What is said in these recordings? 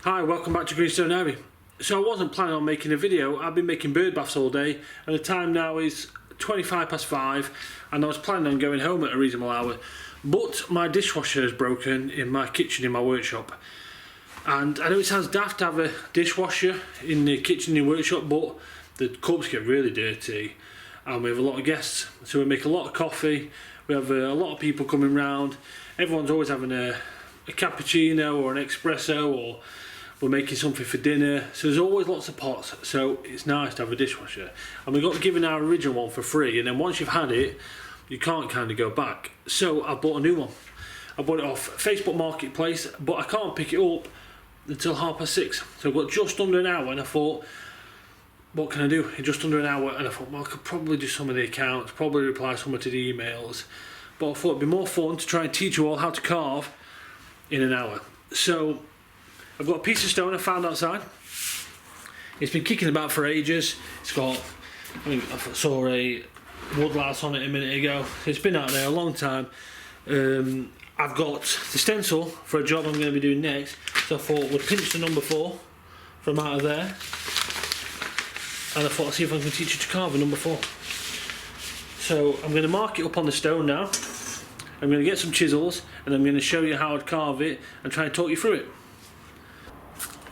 Hi, welcome back to Greenstone Ivy. So I wasn't planning on making a video. I've been making bird baths all day and the time now is 5:25 and I was planning on going home at a reasonable hour, but my dishwasher is broken in my kitchen in my workshop. And I know it sounds daft to have a dishwasher in the kitchen in the workshop, but the cups get really dirty and we have a lot of guests, so we make a lot of coffee, we have a lot of people coming round, everyone's always having a cappuccino or an espresso, or we're making something for dinner, so there's always lots of pots, so it's nice to have a dishwasher. And we got given our original one for free, and then once you've had it you can't kind of go back, so I bought a new one. I bought it off Facebook Marketplace, but I can't pick it up until 6:30, so I've got just under an hour, and I thought, what can I do in just under an hour? And I thought, well, I could probably do some of the accounts, probably reply some to the emails, but I thought it'd be more fun to try and teach you all how to carve in an hour. So I've got a piece of stone I found outside. It's been kicking about for ages. It's got, I saw a wood louse on it a minute ago. It's been out there a long time. I've got the stencil for a job I'm going to be doing next, so I thought we'd pinch the number 4 from out of there, and I thought I'd see if I can teach you to carve a number 4. So I'm going to mark it up on the stone now. I'm going to get some chisels and I'm going to show you how I'd carve it and try and talk you through it.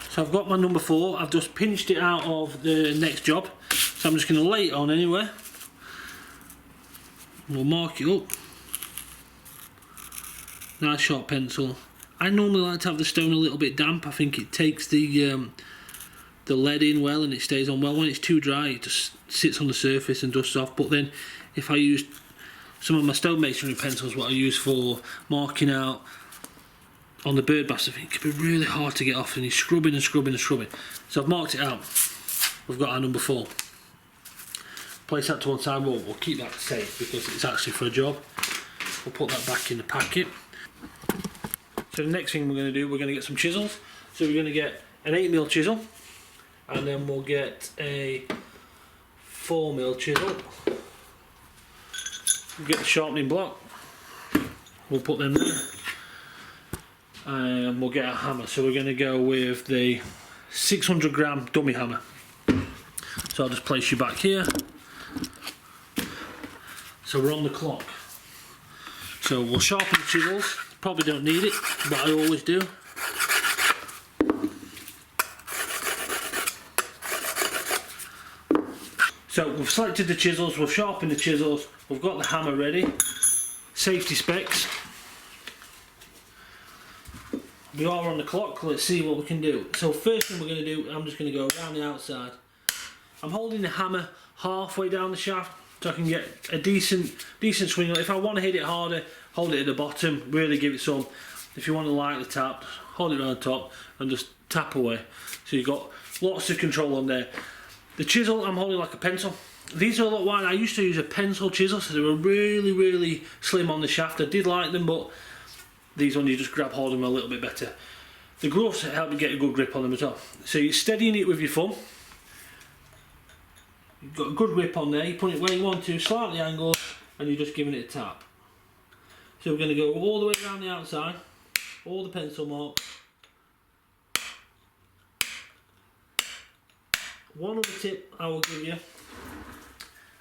So I've got my number 4, I've just pinched it out of the next job, so I'm just going to lay it on anywhere. We'll mark it up. Nice sharp pencil. I normally like to have the stone a little bit damp. I think it takes the lead in well and it stays on well. When it's too dry it just sits on the surface and dusts off, but then if I use some of my stonemasonry pencils, what I use for marking out on the bird baths, I think it can be really hard to get off, and you're scrubbing and scrubbing and scrubbing. So I've marked it out. We've got our number 4. Place that to one side. We'll keep that safe because it's actually for a job. We'll put that back in the packet. So the next thing we're going to do, we're going to get some chisels. So we're going to get an 8mm chisel, and then we'll get a 4mm chisel. We'll get the sharpening block. We'll put them there. And we'll get a hammer. So we're going to go with the 600-gram dummy hammer. So I'll just place you back here. So we're on the clock. So we'll sharpen the chisels. Probably don't need it, but I always do. So we've selected the chisels, we've sharpened the chisels, we've got the hammer ready. Safety specs. We are on the clock, let's see what we can do. So first thing we're going to do, I'm just going to go around the outside. I'm holding the hammer halfway down the shaft so I can get a decent swing. If I want to hit it harder, hold it at the bottom, really give it some. If you want to light the tap, hold it on the top and just tap away. So you've got lots of control on there. The chisel I'm holding like a pencil. These are a lot wider. I used to use a pencil chisel, so they were really slim on the shaft. I did like them, but these ones you just grab hold of them a little bit better. The gloves help you get a good grip on them as well. So you're steadying it with your thumb. You've got a good grip on there, you put it where you want to, slightly angled, and you're just giving it a tap. So we're going to go all the way around the outside, all the pencil marks. One other tip I will give you,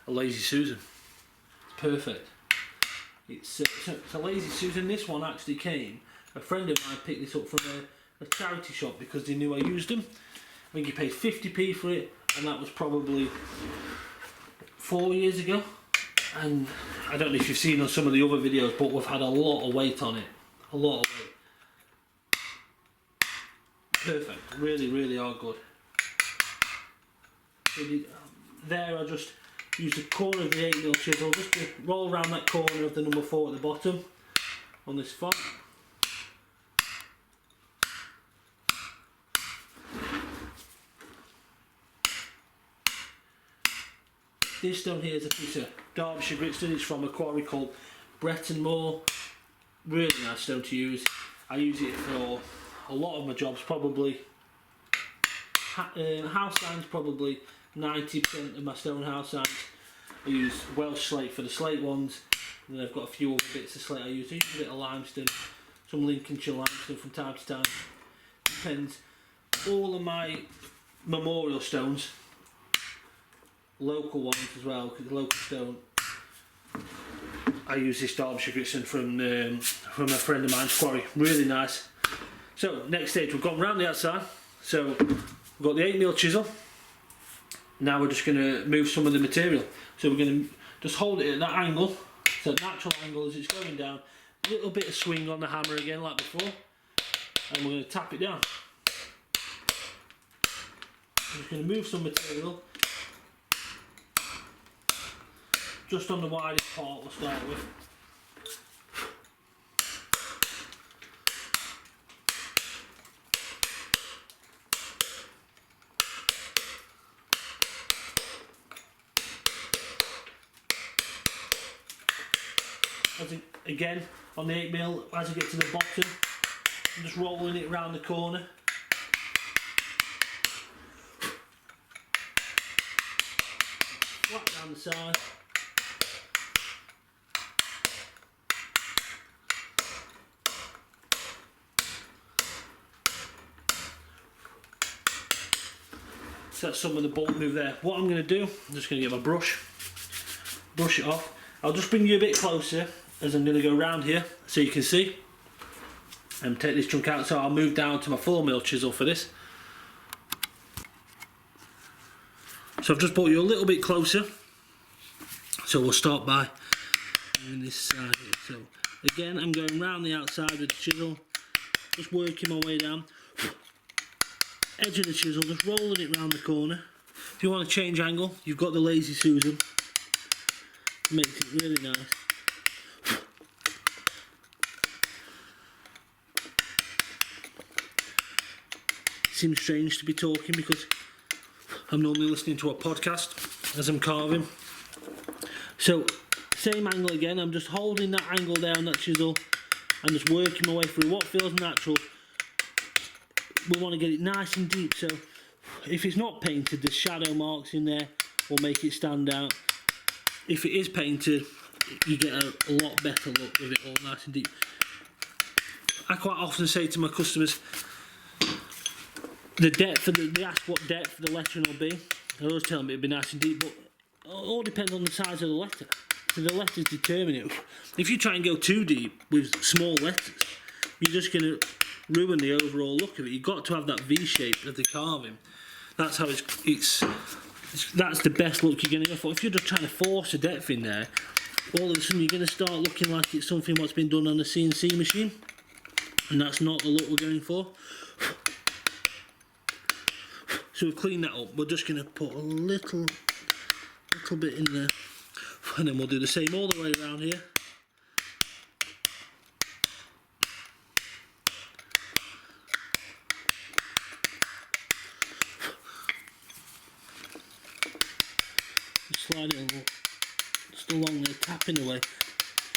a Lazy Susan. It's perfect. It's a Lazy Susan. This one actually came, a friend of mine picked this up from a charity shop because they knew I used them. I think he paid 50p for it, and that was probably 4 years ago. And I don't know if you've seen on some of the other videos, but we've had a lot of weight on it. A lot of weight. Perfect. Really are good. There I just use the corner of the 8mm chisel just to roll around that corner of the number 4 at the bottom on this font. This stone here is a piece of Derbyshire gritstone. It's from a quarry called Bretton Moor. Really nice stone to use. I use it for a lot of my jobs, probably house signs, probably 90% of my stone house signs. I use Welsh slate for the slate ones, and then I've got a few other bits of slate I use. I use a bit of limestone, some Lincolnshire limestone from time to time. Depends all of my memorial stones, local ones as well, because the local stone, I use this Derbyshire gritstone from a friend of mine's quarry, really nice. So next stage, we've gone round the outside, so we've got the 8mm chisel. Now we're just going to move some of the material, so we're going to just hold it at that angle, so natural angle as it's going down, a little bit of swing on the hammer again like before, and we're going to tap it down. I'm just going to move some material just on the widest part we'll start with. Again, on the 8mm, as I get to the bottom, I'm just rolling it around the corner. Flat down the side. So that's some of the bolt move there. What I'm going to do, I'm just going to get my brush it off. I'll just bring you a bit closer as I'm going to go around here so you can see. And take this chunk out, so I'll move down to my 4mm chisel for this. So I've just brought you a little bit closer. So we'll start by doing this side here. So again, I'm going round the outside with the chisel, just working my way down. Edge of the chisel, just rolling it round the corner. If you want to change angle, you've got the Lazy Susan. It makes it really nice. It seems strange to be talking because I'm normally listening to a podcast as I'm carving. So, same angle again, I'm just holding that angle down, that chisel, and just working my way through what feels natural. We want to get it nice and deep, so if it's not painted, the shadow marks in there will make it stand out. If it is painted, you get a lot better look with it all nice and deep. I quite often say to my customers, the depth of they ask what depth the lettering will be. I always tell them it'll be nice and deep, but it all depends on the size of the letter. So the letters determine it. If you try and go too deep with small letters, you're just going to ruin the overall look of it. You've got to have that V shape of the carving. That's how that's the best look you're going to go for. If you're just trying to force a depth in there, all of a sudden you're going to start looking like it's something what's been done on a CNC machine, and that's not the look we're going for. So we've cleaned that up. We're just going to put a little bit in there, and then we'll do the same all the way around here. Slide it just along there, tapping away.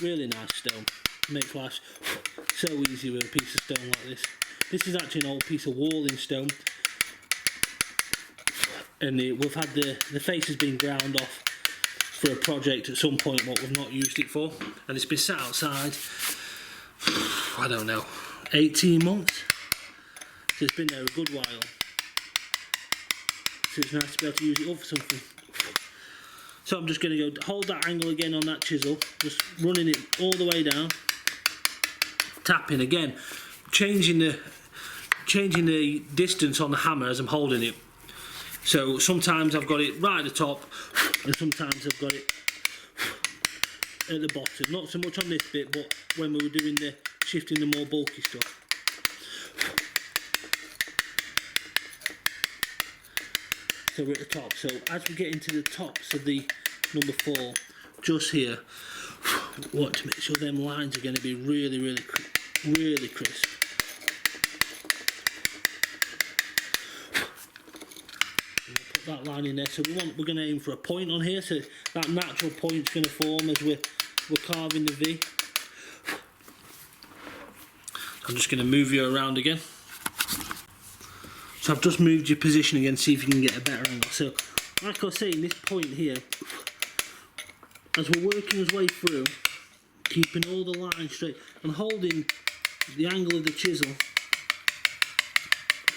Really nice stone. Makes life so easy with a piece of stone like this. This is actually an old piece of walling stone, and we've had the face has been ground off for a project at some point what we've not used it for, and it's been sat outside, I don't know, 18 months. So it's been there a good while. So it's nice to be able to use it up for something. So I'm just going to go hold that angle again on that chisel, just running it all the way down, tapping again, changing the distance on the hammer as I'm holding it. So sometimes I've got it right at the top, and sometimes I've got it at the bottom. Not so much on this bit, but when we were doing the shifting the more bulky stuff. So we're at the top. So as we get into the tops of the number 4, just here, we want to make sure them lines are going to be really crisp. And we'll put that line in there. So we're going to aim for a point on here. So that natural point's going to form as we're carving the V. I'm just going to move you around again. So I've just moved your position again, see if you can get a better angle. So, like I was saying, this point here, as we're working our way through, keeping all the lines straight and holding the angle of the chisel,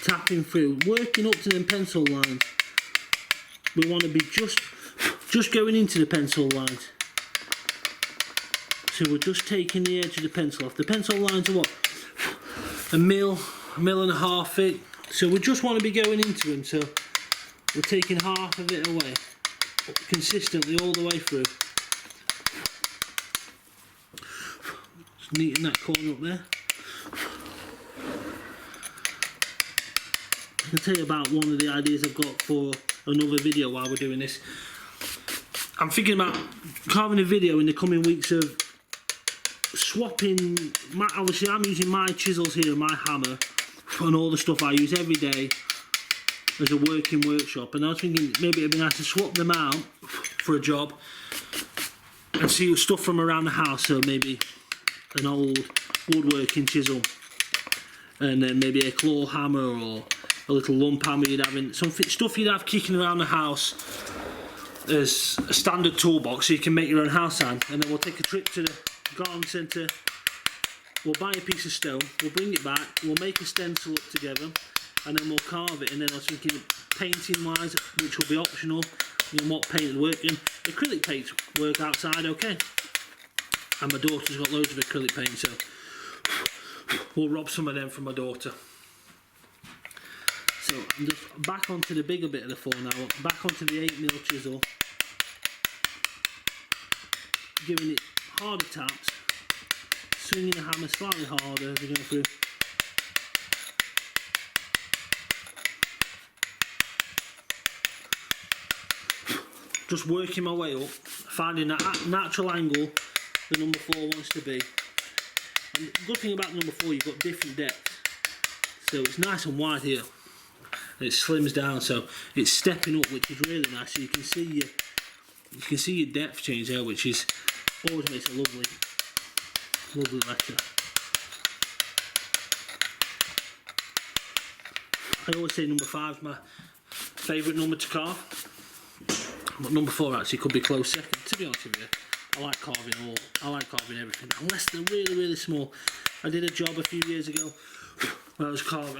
tapping through, working up to them pencil lines. We want to be just going into the pencil lines. So we're just taking the edge of the pencil off. The pencil lines are what? A mil and a half thick. So we just want to be going into them. So we're taking half of it away consistently all the way through. Just neaten that corner up there. I can tell you about one of the ideas I've got for another video while we're doing this. I'm thinking about carving a video in the coming weeks of swapping, obviously I'm using my chisels here, my hammer, and all the stuff I use every day as a working workshop, and I was thinking maybe it'd be nice to swap them out for a job and see stuff from around the house, so maybe an old woodworking chisel and then maybe a claw hammer or a little lump hammer you'd have in, some stuff you'd have kicking around the house as a standard toolbox so you can make your own house hand. And then we'll take a trip to the garden centre, we'll buy a piece of stone, we'll bring it back, we'll make a stencil up together, and then we'll carve it. And then I was thinking painting wise, which will be optional, you know, what paint would work in. Acrylic paints work outside okay, and my daughter's got loads of acrylic paint, so we'll rob some of them from my daughter. So I'm just back onto the bigger bit of the form now, back onto the 8mm chisel, giving it harder taps, swinging the hammer slightly harder as we go through. Just working my way up, finding that natural angle the number 4 wants to be. And the good thing about number 4, you've got different depths, so it's nice and wide here. And it slims down, so it's stepping up, which is really nice. So you can see your depth change there, which is always makes a lovely letter. I always say number 5 is my favourite number to carve, but number 4 actually could be close second. To be honest with you, I like carving everything, unless they're really small. I did a job a few years ago where I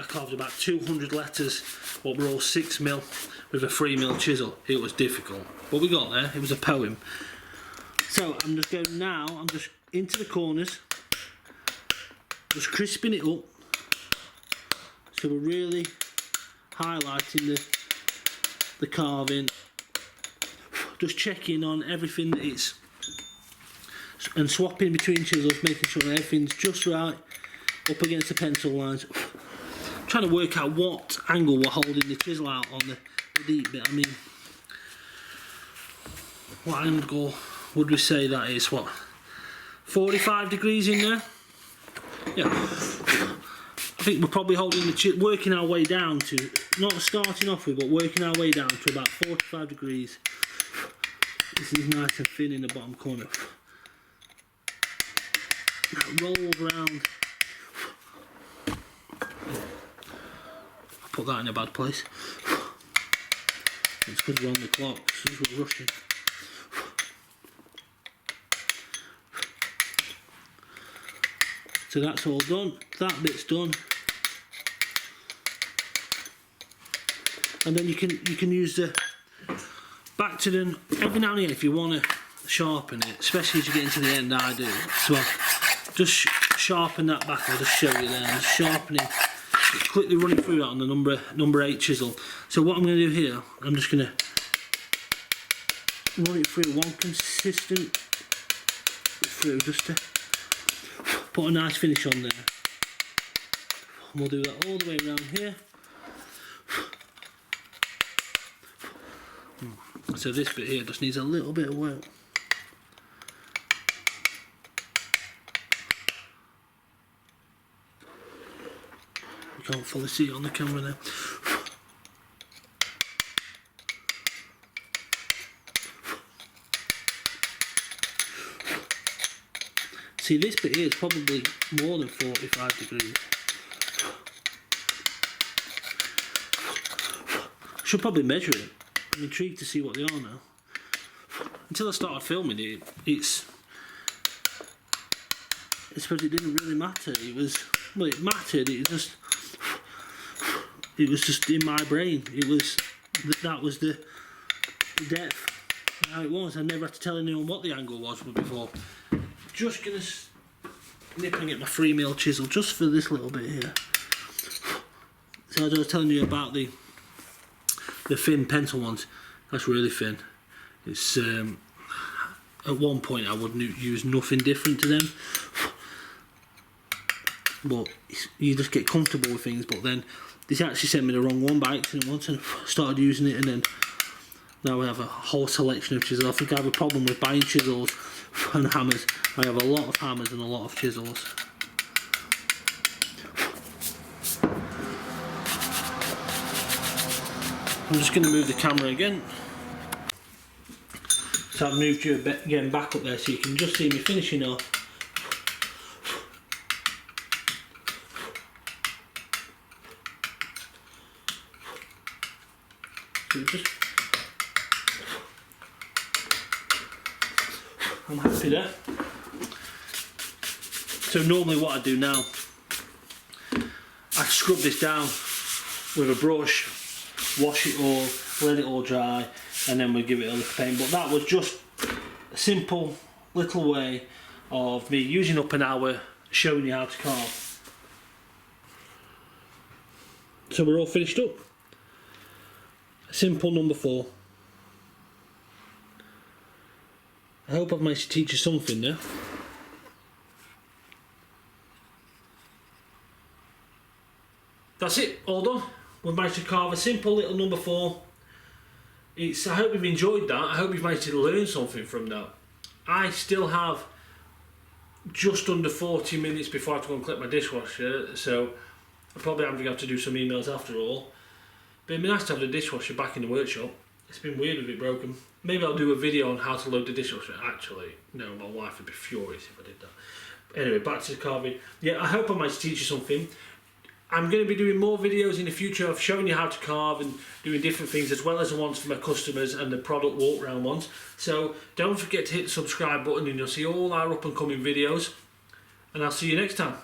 carved about 200 letters, what were all 6mm with a 3mm chisel. It was difficult, but we got there. It was a poem. So I'm just going now, I'm just into the corners, just crisping it up, so we're really highlighting the carving, just checking on everything that it's, and swapping between chisels, making sure everything's just right up against the pencil lines. I'm trying to work out what angle we're holding the chisel out on the deep bit. I mean, what angle would we say that is? What, 45 degrees in there? Yeah. I think we're probably holding working our way down to, not starting off with, but working our way down to about 45 degrees. This is nice and thin in the bottom corner. That rolls around. I'll put that in a bad place. It's because we're on the clock, so we're rushing. So that's all done, that bit's done. And then you can use the back to the, every now and again if you want to sharpen it, especially as you get into the end, I do. So just sharpen that back, I'll just show you there, just sharpening, quickly running through that on the number 8 chisel. So what I'm going to do here, I'm just going to run it through one consistent through, just to put a nice finish on there. And we'll do that all the way around here. So this bit here just needs a little bit of work. You can't fully see it on the camera now. See, this bit here is probably more than 45 degrees. Should probably measure it. I'm intrigued to see what they are now. Until I started filming it, I suppose it didn't really matter. It was, well, it mattered. It just, it was just in my brain. It was that was the depth. How it was. I never had to tell anyone what the angle was before. Just gonna nip and get my 3mm chisel just for this little bit here. So as I was telling you about the thin pencil ones, that's really thin. It's at one point I would use nothing different to them, but you just get comfortable with things. But then this actually sent me the wrong one by accident once, and I started using it, and then now I have a whole selection of chisels. I think I have a problem with buying chisels and hammers. I have a lot of hammers and a lot of chisels. I'm just going to move the camera again. So I've moved you a bit, again back up there so you can just see me finishing off. So just, I'm happy there. So normally what I do now, I scrub this down with a brush, wash it all, let it all dry, and then we give it a lick of paint. But that was just a simple little way of me using up an hour showing you how to carve. So we're all finished up. A simple number 4. I hope I've managed to teach you something there. That's it, all done. We've managed to carve a simple little number 4. I hope you've enjoyed that. I hope you've managed to learn something from that. I still have just under 40 minutes before I have to go and collect my dishwasher, so I probably am going to have to do some emails after all. But it'd be nice to have the dishwasher back in the workshop. It's been weird with it broken. Maybe I'll do a video on how to load the dishwasher. Actually, no, my wife would be furious if I did that. Anyway, back to the carving. Yeah, I hope I managed to teach you something. I'm going to be doing more videos in the future of showing you how to carve and doing different things, as well as the ones for my customers and the product walk around ones. So don't forget to hit the subscribe button and you'll see all our up and coming videos. And I'll see you next time.